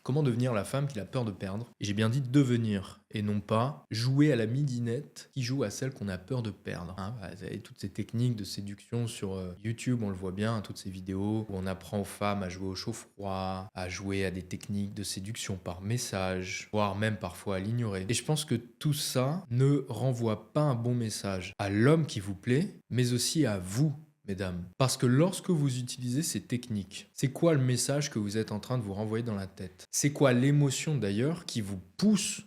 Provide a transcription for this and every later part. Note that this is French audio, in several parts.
Comment devenir la femme qu'il a peur de perdre? Et j'ai bien dit devenir, et non pas jouer à la midinette qui joue à celle qu'on a peur de perdre. Hein, bah, vous avez toutes ces techniques de séduction sur YouTube, on le voit bien, hein, toutes ces vidéos où on apprend aux femmes à jouer au chaud-froid, à jouer à des techniques de séduction par message, voire même parfois à l'ignorer. Et je pense que tout ça ne renvoie pas un bon message à l'homme qui vous plaît, mais aussi à vous, mesdames. Parce que lorsque vous utilisez ces techniques, c'est quoi le message que vous êtes en train de vous renvoyer dans la tête? C'est quoi l'émotion d'ailleurs qui vous pousse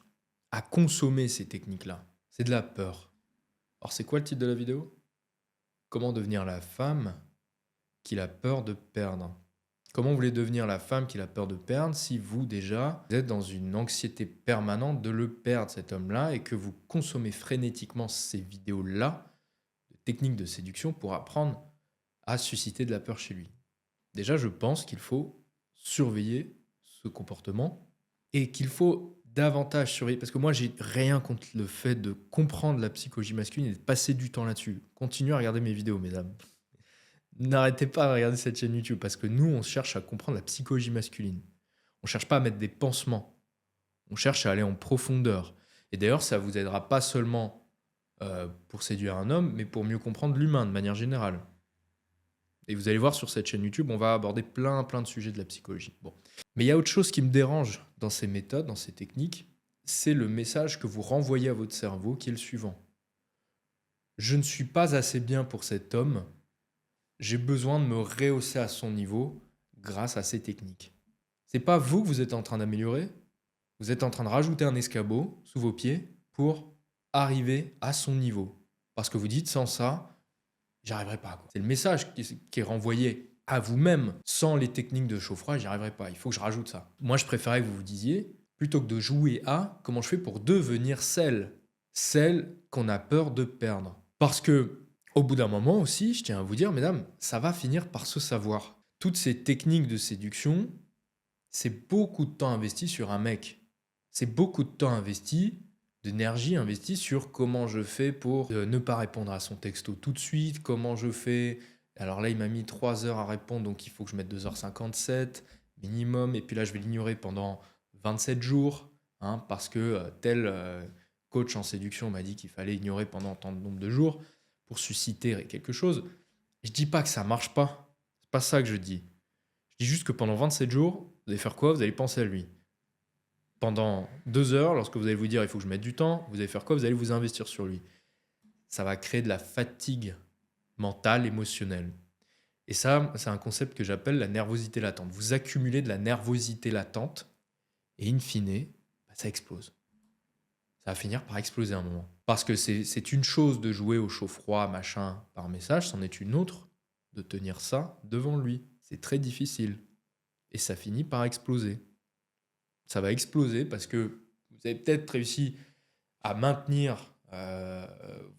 à consommer ces techniques-là? C'est de la peur. Alors c'est quoi le titre de la vidéo? Comment devenir la femme qu'il a peur de perdre? Comment vous voulez devenir la femme qu'il a peur de perdre si vous déjà vous êtes dans une anxiété permanente de le perdre, cet homme-là, et que vous consommez frénétiquement ces vidéos-là, de techniques de séduction, pour apprendre à susciter de la peur chez lui? Déjà, je pense qu'il faut surveiller ce comportement et qu'il faut davantage surveiller, parce que moi, j'ai rien contre le fait de comprendre la psychologie masculine et de passer du temps là-dessus. Continuez à regarder mes vidéos, mesdames. N'arrêtez pas de regarder cette chaîne YouTube, parce que nous, on cherche à comprendre la psychologie masculine. On cherche pas à mettre des pansements. On cherche à aller en profondeur. Et d'ailleurs, ça vous aidera pas seulement pour séduire un homme, mais pour mieux comprendre l'humain de manière générale. Et vous allez voir sur cette chaîne YouTube, on va aborder plein de sujets de la psychologie. Bon. Mais il y a autre chose qui me dérange dans ces méthodes, dans ces techniques, c'est le message que vous renvoyez à votre cerveau, qui est le suivant. Je ne suis pas assez bien pour cet homme, j'ai besoin de me rehausser à son niveau grâce à ces techniques. C'est pas vous que vous êtes en train d'améliorer, vous êtes en train de rajouter un escabeau sous vos pieds pour arriver à son niveau. Parce que vous dites, sans ça, j'y arriverai pas, quoi. C'est le message qui est renvoyé à vous-même. Sans les techniques de chaud-froid, j'y arriverai pas. Il faut que je rajoute ça. Moi, je préférais que vous vous disiez, plutôt que de jouer à, comment je fais pour devenir celle qu'on a peur de perdre. Parce que, au bout d'un moment aussi, je tiens à vous dire, mesdames, ça va finir par se savoir. Toutes ces techniques de séduction, c'est beaucoup de temps investi sur un mec. C'est beaucoup de temps investi, d'énergie investie sur comment je fais pour ne pas répondre à son texto tout de suite, comment je fais. Alors là, il m'a mis 3 heures à répondre, donc il faut que je mette 2h57 minimum, et puis là, je vais l'ignorer pendant 27 jours, hein, parce que tel coach en séduction m'a dit qu'il fallait ignorer pendant tant de nombre de jours pour susciter quelque chose. Je dis pas que ça marche pas, c'est pas ça que je dis. Je dis juste que pendant 27 jours, vous allez faire quoi? Vous allez penser à lui. Pendant 2 heures, lorsque vous allez vous dire il faut que je mette du temps, vous allez faire quoi? Vous allez vous investir sur lui. Ça va créer de la fatigue mentale, émotionnelle. Et ça, c'est un concept que j'appelle la nervosité latente. Vous accumulez de la nervosité latente et in fine, bah, ça explose. Ça va finir par exploser à un moment. Parce que c'est une chose de jouer au chaud-froid, machin, par message, c'en est une autre de tenir ça devant lui. C'est très difficile. Et ça finit par exploser. Ça va exploser parce que vous avez peut-être réussi à maintenir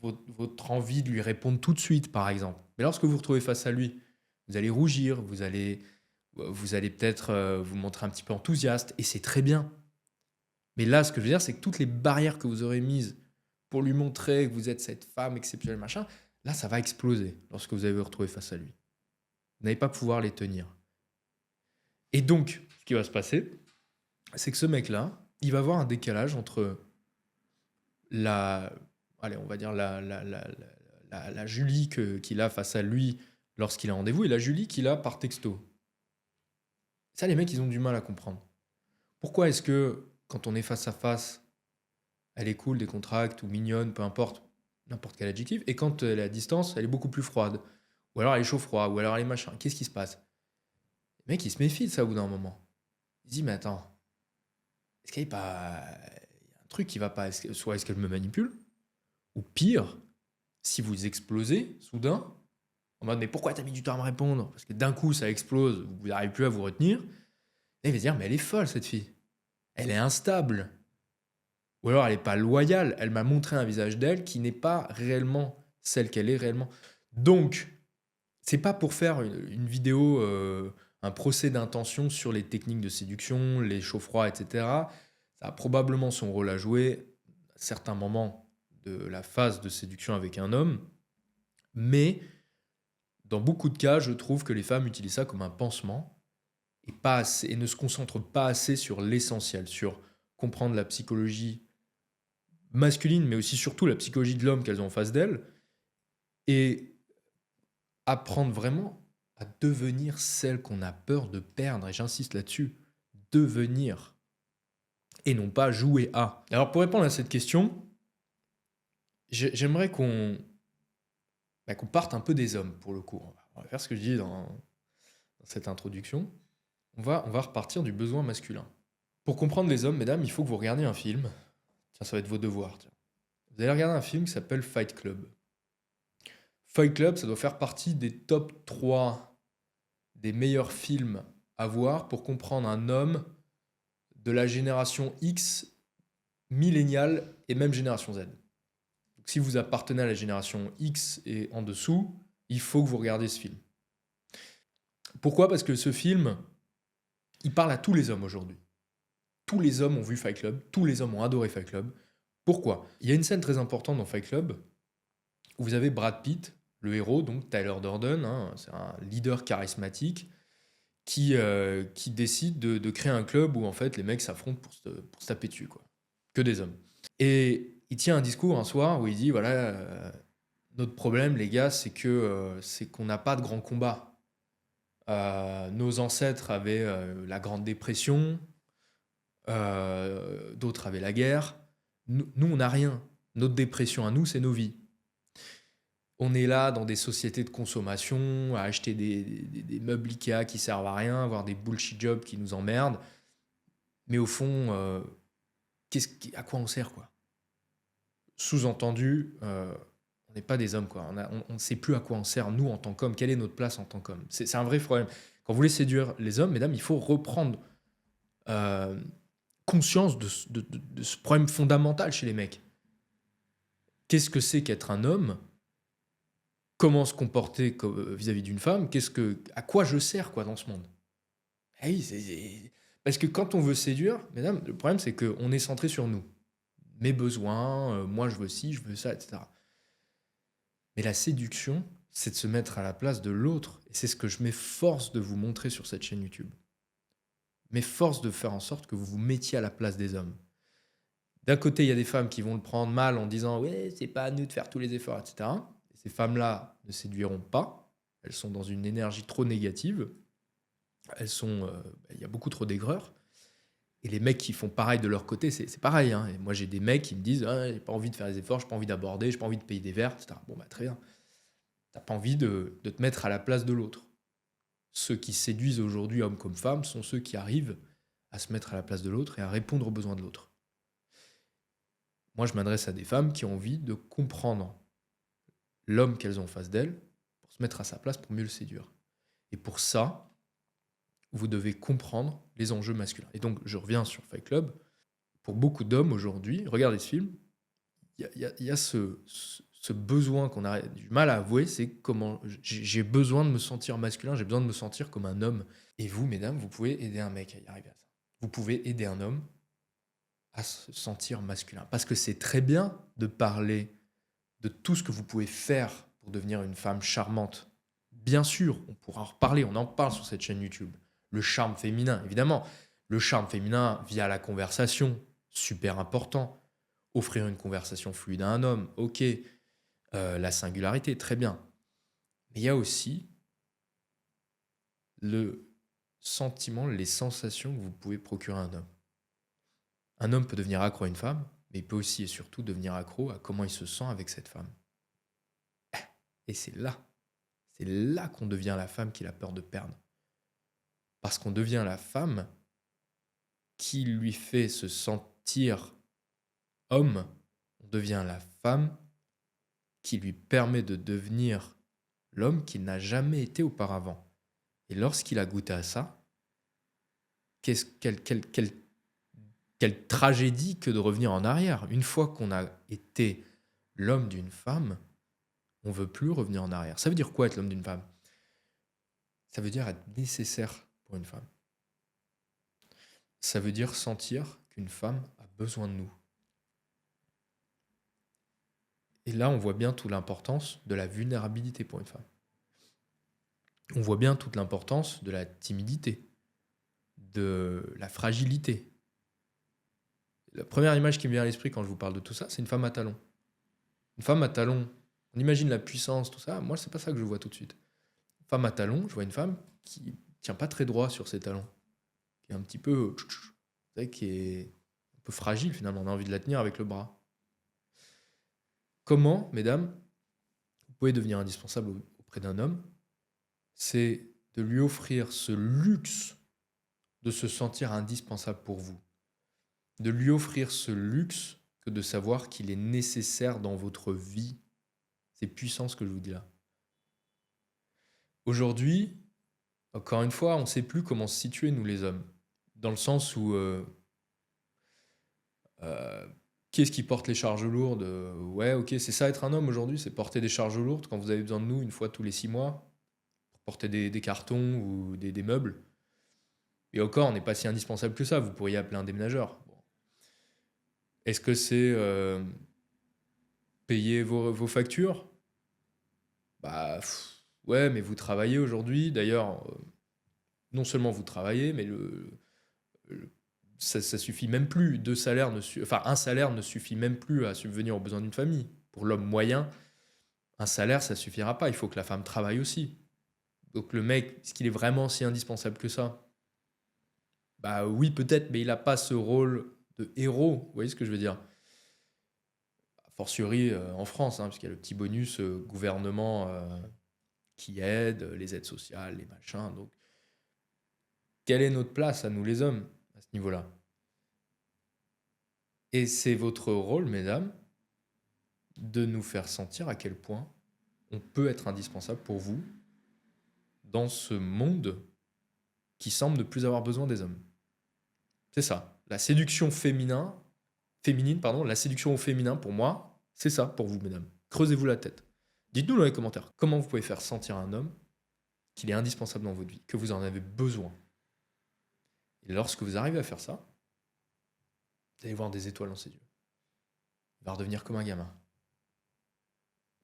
votre envie de lui répondre tout de suite, par exemple. Mais lorsque vous vous retrouvez face à lui, vous allez rougir, vous allez peut-être vous montrer un petit peu enthousiaste, et c'est très bien. Mais là, ce que je veux dire, c'est que toutes les barrières que vous aurez mises pour lui montrer que vous êtes cette femme exceptionnelle, machin, là, ça va exploser lorsque vous allez vous retrouver face à lui. Vous n'allez pas pouvoir les tenir. Et donc, ce qui va se passer, c'est que ce mec-là, il va avoir un décalage entre la, allez, on va dire la Julie qu'il a face à lui lorsqu'il a rendez-vous, et la Julie qu'il a par texto. Ça, les mecs, ils ont du mal à comprendre. Pourquoi est-ce que, quand on est face à face, elle est cool, décontracte ou mignonne, peu importe, n'importe quel adjectif, et quand elle est à distance, elle est beaucoup plus froide, ou alors elle est chaud-froid, ou alors elle est machin. Qu'est-ce qui se passe? Le mec, il se méfie de ça au bout d'un moment. Il se dit, mais attends, est-ce qu'il y a pas... il y a un truc qui va pas? Soit est-ce qu'elle me manipule? Ou pire, si vous explosez soudain, en mode mais pourquoi t'as mis du temps à me répondre? Parce que d'un coup ça explose, vous n'arrivez plus à vous retenir. Et il va se dire mais elle est folle cette fille. Elle est instable. Ou alors elle n'est pas loyale. Elle m'a montré un visage d'elle qui n'est pas réellement celle qu'elle est réellement. Donc, c'est pas pour faire une vidéo, un procès d'intention sur les techniques de séduction, les chauds-froids, etc. Ça a probablement son rôle à jouer à certains moments de la phase de séduction avec un homme. Mais dans beaucoup de cas, je trouve que les femmes utilisent ça comme un pansement et ne se concentrent pas assez sur l'essentiel, sur comprendre la psychologie masculine, mais aussi surtout la psychologie de l'homme qu'elles ont en face d'elles, et apprendre vraiment à devenir celle qu'on a peur de perdre, et j'insiste là-dessus, devenir, et non pas jouer à. Alors pour répondre à cette question, j'aimerais qu'on parte un peu des hommes, pour le coup. On va faire ce que je dis dans cette introduction. On va repartir du besoin masculin. Pour comprendre les hommes, mesdames, il faut que vous regardiez un film. Tiens, ça va être vos devoirs. Tiens. Vous allez regarder un film qui s'appelle Fight Club. Fight Club, ça doit faire partie des top 3 des meilleurs films à voir pour comprendre un homme de la génération X, milléniale et même génération Z. Donc, si vous appartenez à la génération X et en dessous, il faut que vous regardiez ce film. Pourquoi ? Parce que ce film, il parle à tous les hommes aujourd'hui. Tous les hommes ont vu Fight Club, tous les hommes ont adoré Fight Club. Pourquoi ? Il y a une scène très importante dans Fight Club où vous avez Brad Pitt, le héros, donc Tyler Durden, hein, c'est un leader charismatique qui décide de créer un club où en fait les mecs s'affrontent pour se taper dessus, quoi. Que des hommes. Et il tient un discours un soir où il dit voilà, notre problème, les gars, c'est qu'on n'a pas de grands combats. Nos ancêtres avaient la Grande Dépression, d'autres avaient la guerre. Nous, on n'a rien. Notre dépression à nous, c'est nos vies. On est là dans des sociétés de consommation, à acheter des meubles Ikea qui servent à rien, avoir des bullshit jobs qui nous emmerdent. Mais au fond, à quoi on sert, quoi ? Sous-entendu, on n'est pas des hommes, quoi. On ne sait plus à quoi on sert, nous, en tant qu'hommes. Quelle est notre place en tant qu'homme ? C'est un vrai problème. Quand vous voulez séduire les hommes, mesdames, il faut reprendre conscience de ce problème fondamental chez les mecs. Qu'est-ce que c'est qu'être un homme ? Comment se comporter vis-à-vis d'une femme ? À quoi je sers, quoi, dans ce monde ? Eh oui, parce que quand on veut séduire, mesdames, le problème, c'est qu'on est centré sur nous. Mes besoins, moi je veux ci, je veux ça, etc. Mais la séduction, c'est de se mettre à la place de l'autre. Et c'est ce que je m'efforce de vous montrer sur cette chaîne YouTube. M'efforce de faire en sorte que vous vous mettiez à la place des hommes. D'un côté, il y a des femmes qui vont le prendre mal en disant « Ouais, c'est pas à nous de faire tous les efforts, etc. » Ces femmes-là ne séduiront pas. Elles sont dans une énergie trop négative. Il y a beaucoup trop d'aigreur. Et les mecs qui font pareil de leur côté, c'est pareil. Hein. Et moi, j'ai des mecs qui me disent ah, « J'ai pas envie de faire les efforts, j'ai pas envie d'aborder, j'ai pas envie de payer des verres, etc. » Bon, bah très bien. T'as pas envie de te mettre à la place de l'autre. Ceux qui séduisent aujourd'hui, hommes comme femmes, sont ceux qui arrivent à se mettre à la place de l'autre et à répondre aux besoins de l'autre. Moi, je m'adresse à des femmes qui ont envie de comprendre l'homme qu'elles ont en face d'elles pour se mettre à sa place pour mieux le séduire. Et pour ça, vous devez comprendre les enjeux masculins. Et donc, je reviens sur Fight Club. Pour beaucoup d'hommes aujourd'hui, regardez ce film, il y a ce besoin qu'on a du mal à avouer, c'est comment j'ai besoin de me sentir masculin, j'ai besoin de me sentir comme un homme. Et vous, mesdames, vous pouvez aider un mec à y arriver à ça. Vous pouvez aider un homme à se sentir masculin. Parce que c'est très bien de parler de tout ce que vous pouvez faire pour devenir une femme charmante. Bien sûr, on pourra en reparler, on en parle sur cette chaîne YouTube. Le charme féminin, évidemment. Le charme féminin via la conversation, super important. Offrir une conversation fluide à un homme, ok. La singularité, très bien. Mais il y a aussi le sentiment, les sensations que vous pouvez procurer à un homme. Un homme peut devenir accro à une femme, mais il peut aussi et surtout devenir accro à comment il se sent avec cette femme. Et c'est là qu'on devient la femme qu'il a peur de perdre. Parce qu'on devient la femme qui lui fait se sentir homme. On devient la femme qui lui permet de devenir l'homme qu'il n'a jamais été auparavant. Et lorsqu'il a goûté à ça, quelle tragédie que de revenir en arrière. Une fois qu'on a été l'homme d'une femme, on ne veut plus revenir en arrière. Ça veut dire quoi être l'homme d'une femme ? Ça veut dire être nécessaire pour une femme. Ça veut dire sentir qu'une femme a besoin de nous. Et là, on voit bien toute l'importance de la vulnérabilité pour une femme. On voit bien toute l'importance de la timidité de la fragilité. La première image qui me vient à l'esprit quand je vous parle de tout ça, c'est une femme à talons. Une femme à talons, on imagine la puissance, tout ça. Moi, c'est pas ça que je vois tout de suite. Une femme à talons, je vois une femme qui tient pas très droit sur ses talons, qui est un petit peu, vous savez, qui est un peu fragile finalement. On a envie de la tenir avec le bras. Comment, mesdames, vous pouvez devenir indispensable auprès d'un homme? C'est de lui offrir ce luxe de se sentir indispensable pour vous. De lui offrir ce luxe que de savoir qu'il est nécessaire dans votre vie. C'est puissant ce que je vous dis là. Aujourd'hui, encore une fois, on ne sait plus comment se situer, nous les hommes. Dans le sens où, qui est-ce qui porte les charges lourdes? Ouais, ok, c'est ça être un homme aujourd'hui, c'est porter des charges lourdes quand vous avez besoin de nous une fois tous les 6 mois, pour porter des cartons ou des meubles. Et encore, on n'est pas si indispensable que ça, vous pourriez appeler un déménageur. Bon. Est-ce que c'est payer vos factures? Bah, ouais, mais vous travaillez aujourd'hui. D'ailleurs, non seulement vous travaillez, mais ça suffit même plus. Un salaire ne suffit même plus à subvenir aux besoins d'une famille. Pour l'homme moyen, un salaire, ça suffira pas. Il faut que la femme travaille aussi. Donc le mec, est-ce qu'il est vraiment si indispensable que ça? Bah oui, peut-être, mais il n'a pas ce rôle de héros. Vous voyez ce que je veux dire? A fortiori en France, parce qu'il y a le petit bonus gouvernement qui aide, les aides sociales, les machins. Donc, quelle est notre place à nous les hommes à ce niveau-là? Et c'est votre rôle, mesdames, de nous faire sentir à quel point on peut être indispensable pour vous dans ce monde qui semble ne plus avoir besoin des hommes. C'est ça. La séduction féminine, la séduction au féminin, pour moi, c'est ça pour vous, mesdames. Creusez-vous la tête. Dites-nous dans les commentaires comment vous pouvez faire sentir à un homme qu'il est indispensable dans votre vie, que vous en avez besoin. Et lorsque vous arrivez à faire ça, vous allez voir des étoiles dans ses yeux. Il va redevenir comme un gamin.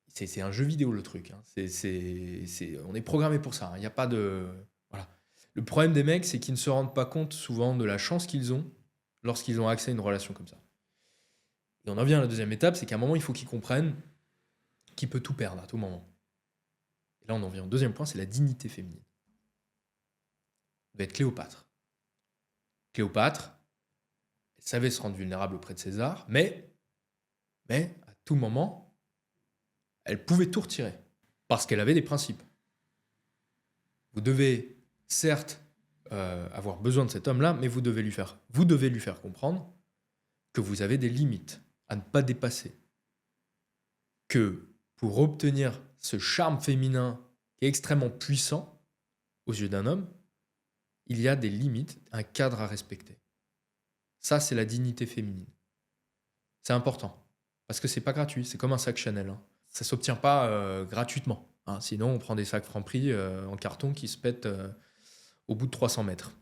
C'est un jeu vidéo le truc. On est programmé pour ça. Il n'y a pas de... Voilà. Le problème des mecs, c'est qu'ils ne se rendent pas compte souvent de la chance qu'ils ont lorsqu'ils ont accès à une relation comme ça. Et on en vient à la deuxième étape, c'est qu'à un moment, il faut qu'ils comprennent qu'il peut tout perdre à tout moment. Et là, on en vient au deuxième point, c'est la dignité féminine. Vous devez être Cléopâtre. Cléopâtre, elle savait se rendre vulnérable auprès de César, mais à tout moment, elle pouvait tout retirer, parce qu'elle avait des principes. Vous devez, certes, avoir besoin de cet homme-là, mais vous devez lui faire comprendre que vous avez des limites à ne pas dépasser. Que pour obtenir ce charme féminin qui est extrêmement puissant aux yeux d'un homme, il y a des limites, un cadre à respecter. Ça, c'est la dignité féminine. C'est important. Parce que c'est pas gratuit, c'est comme un sac Chanel. Ça s'obtient pas gratuitement. Sinon, on prend des sacs Franprix en carton qui se pètent au bout de 300 mètres.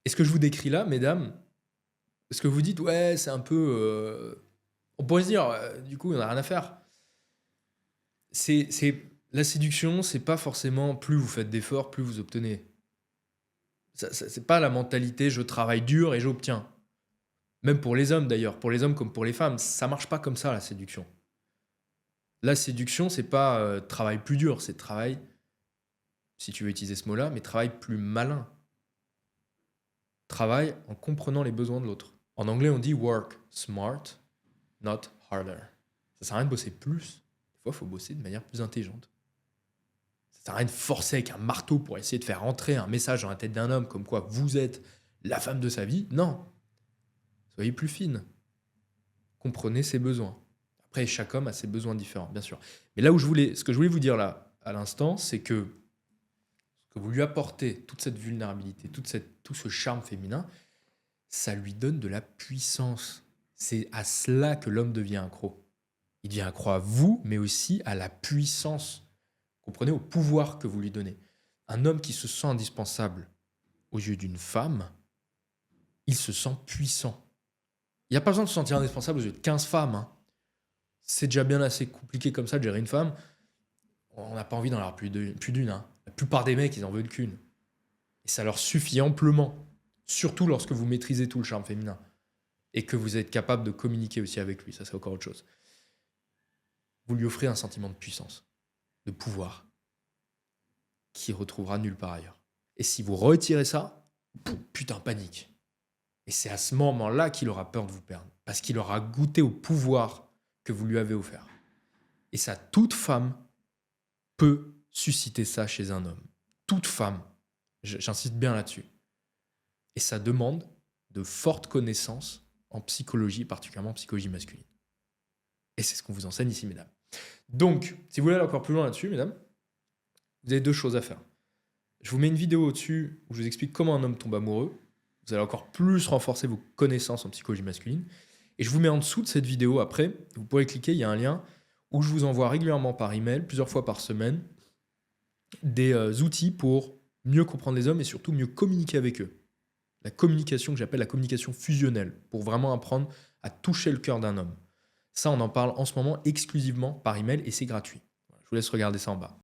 Et ce que je vous décris là, mesdames, ce que vous dites, ouais, c'est un peu... on pourrait se dire, du coup, on n'a rien à faire. La séduction, c'est pas forcément plus vous faites d'efforts, plus vous obtenez. C'est pas la mentalité je travaille dur et j'obtiens. Même pour les hommes d'ailleurs, pour les hommes comme pour les femmes, ça marche pas comme ça la séduction. La séduction, c'est pas travail plus dur, c'est travail, si tu veux utiliser ce mot-là, mais travail plus malin. Travail en comprenant les besoins de l'autre. En anglais, on dit work smart, not harder. Ça sert à rien de bosser plus. Des fois, il faut bosser de manière plus intelligente. Ça sert à rien de forcer avec un marteau pour essayer de faire rentrer un message dans la tête d'un homme comme quoi vous êtes la femme de sa vie. Non. Soyez plus fine. Comprenez ses besoins. Après, chaque homme a ses besoins différents, bien sûr. Mais là où ce que je voulais vous dire là, à l'instant, c'est que ce que vous lui apportez, toute cette vulnérabilité, tout ce charme féminin, ça lui donne de la puissance. C'est à cela que l'homme devient accro. Il devient accro à vous, mais aussi à la puissance. Comprenez, au pouvoir que vous lui donnez. Un homme qui se sent indispensable aux yeux d'une femme, il se sent puissant. Il n'y a pas besoin de se sentir indispensable aux yeux de 15 femmes. C'est déjà bien assez compliqué comme ça de gérer une femme. On n'a pas envie d'en avoir plus d'une. La plupart des mecs, ils en veulent qu'une. Et ça leur suffit amplement, surtout lorsque vous maîtrisez tout le charme féminin et que vous êtes capable de communiquer aussi avec lui. Ça, c'est encore autre chose. Vous lui offrez un sentiment de puissance, de pouvoir, qu'il retrouvera nulle part ailleurs. Et si vous retirez ça, putain, panique. Et c'est à ce moment-là qu'il aura peur de vous perdre, parce qu'il aura goûté au pouvoir que vous lui avez offert. Et ça, toute femme peut susciter ça chez un homme. Toute femme, j'insiste bien là-dessus. Et ça demande de fortes connaissances en psychologie, particulièrement en psychologie masculine. Et c'est ce qu'on vous enseigne ici, mesdames. Donc, si vous voulez aller encore plus loin là-dessus, mesdames, vous avez 2 choses à faire. Je vous mets une vidéo au-dessus où je vous explique comment un homme tombe amoureux. Vous allez encore plus renforcer vos connaissances en psychologie masculine. Et je vous mets en dessous de cette vidéo, après, vous pourrez cliquer, il y a un lien où je vous envoie régulièrement par email, plusieurs fois par semaine, des outils pour mieux comprendre les hommes et surtout mieux communiquer avec eux. La communication que j'appelle la communication fusionnelle, pour vraiment apprendre à toucher le cœur d'un homme. Ça, on en parle en ce moment exclusivement par email et c'est gratuit. Je vous laisse regarder ça en bas.